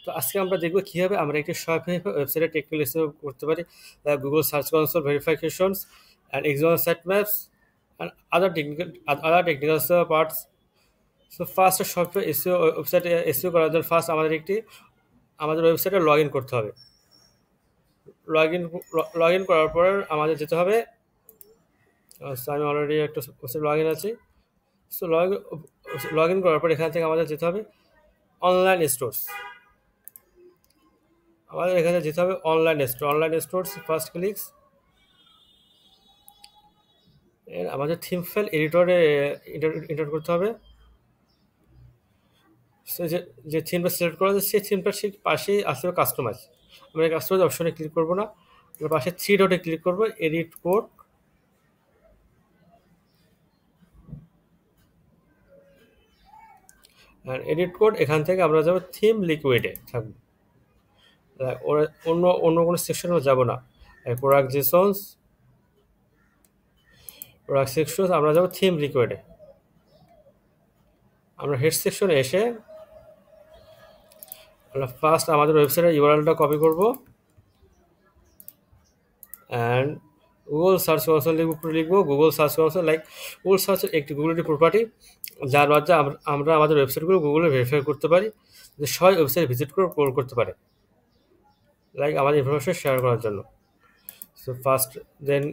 তো আজকে আমরা দেখব কিভাবে আমরা একটি শপিফাই ওয়েবসাইটে টেকনিক্যাল এসইও করতে পারি। Google search console verifications and external site maps and other technical parts. So first Shopify SEO ওয়েবসাইটে এসইও করার জন্য ফার্স্ট আমাদের ওয়েবসাইটে লগ ইন করতে হবে। লগ ইন করার পর আমাদের যেতে হবে, আমি অলরেডি একটা ওয়েবসাইট লগ ইন আছি। সো লগ ইন করার পর এখান থেকে আমাদের যেতে হবে অনলাইন স্টোরস। আমাদের এখানে যেতে হবে অনলাইন স্টোরস ফার্স্ট ক্লিকস। আমাদের থিম ফাইল এডিটরে এডিট করতে হবে। সো যে থিমটা সিলেক্ট করা আছে সেই থিমটার ঠিক পাশেই আসবে কাস্টমাইজ। আমরা এই কাস্টমাইজ অপশনে ক্লিক করবো না, আমরা পাশে 3 ডটে ক্লিক করবো, এডিট কোড। আর এডিট কোড এখান থেকে আমরা যাবো থিম লিকুইডে থাকবো, অন্য কোনো সেকশনেও যাব না। প্রোডাক্ট সেকশন আমরা যাবো থিম লিকুইডে। আমরা হেড সেকশনে এসে আমরা ফার্স্ট আমাদের ওয়েবসাইটের ইউআরএলটা কপি করব অ্যান্ড গুগল সার্চ কনসোল লিখবো গুগল সার্চ কনসোল। গুগল সার্চের একটি গুগলের প্রপার্টি যার মাধ্যমে আমরা আমাদের ওয়েবসাইটগুলো গুগলে ভেরিফাই করতে পারি, যে সবাই ওয়েবসাইট ভিজিট করে কল করতে পারে, আমাদের ইনফরমেশন শেয়ার করার জন্য। সো ফার্স্ট দেন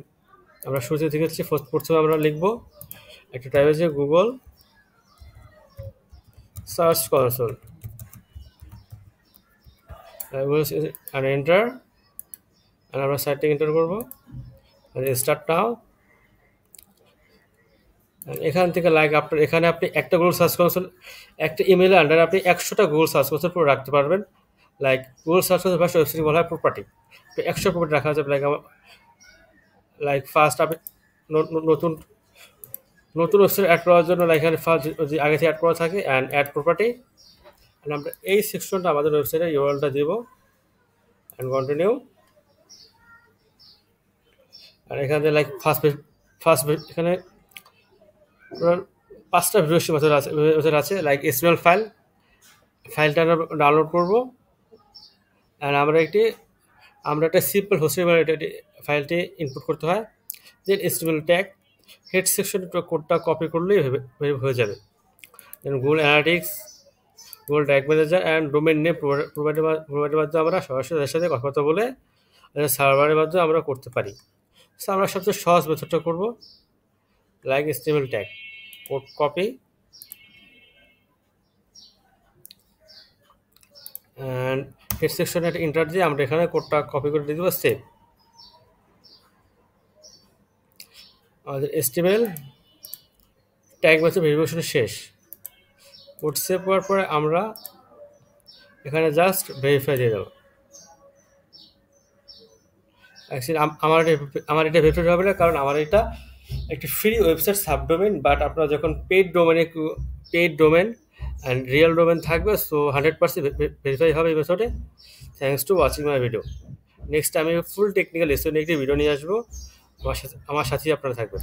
আমরা শুরুতে দেখেছি, প্রথমে আমরা লিখবো একটা টাইপ আছে গুগল সার্চ কনসোল আর এন্টার, আর আমরা সাইটটা এন্টার করবো, স্টার্ট নাও। এখান থেকে এখানে আপনি একটা গুগল সার্চ কনসোল, একটা ইমেলের আন্ডারে আপনি 100টা গুগল সার্চ কনসোল পুরো রাখতে পারবেন। Google search console first website বলা হয় প্রপার্টি, 100 প্রপার্টি রাখা যাবে। ফার্স্ট আপনি নতুন ওয়েবসাইট অ্যাড করার জন্য এখানে ফার্স্ট যে আগে থেকে অ্যাড করা থাকে অ্যান্ড অ্যাড প্রপার্টি, আমরা এই সেকশনটা আমাদের ওয়েবসাইটের ইউআরএলটা দিব অ্যান্ড কন্টিনিউ। আর এখানে ফার্স্ট এখানে 5টা ভিডিও মেথড আছে, এসএমএল ফাইলটা ডাউনলোড করবো অ্যান্ড আমরা একটা সিম্পল হোস্টেবল ফাইলটি ইনপুট করতে হয়। দেন এসটিএমএল ট্যাগ হেড সেকশনের কোডটা কপি করলেই হয়ে যাবে। Then Google analytics, Google tag manager and domain name প্রোভাইডের মাধ্যমে আমরা সরাসরি তাদের সাথে কথা বলে সার্ভারের মাধ্যমে আমরা করতে পারি। সো আমরা সবচেয়ে সহজ মেথডটা করবো, HTML tag code copy and head সেকশনে একটা ইন্টার দিয়ে আমরা এখানে কোডটা কপি করে দিয়ে দেবো সেভ। আমাদের এসটিএমএল ট্যাগ মেথড ভেরিফিকেশন শেষ। কোড সেভ করার পরে আমরা এখানে জাস্ট ভেরিফাই দিয়ে দেবো। অ্যাকচুয়ালি আমার এটা ভেরিফাই হবে না, কারণ আমার এটা একটি ফ্রি ওয়েবসাইট সাবডোমেন, বাট আপনারা যখন paid domain and real domain থাকবে, সো 100% ভেরিফাই হবে এই মেথডে। Thanks to watching my video. Next আমি ফুল টেকনিক্যাল এসইও নিয়ে একটি ভিডিও নিয়ে আসবো, আমার সাথেই আপনারা থাকবেন।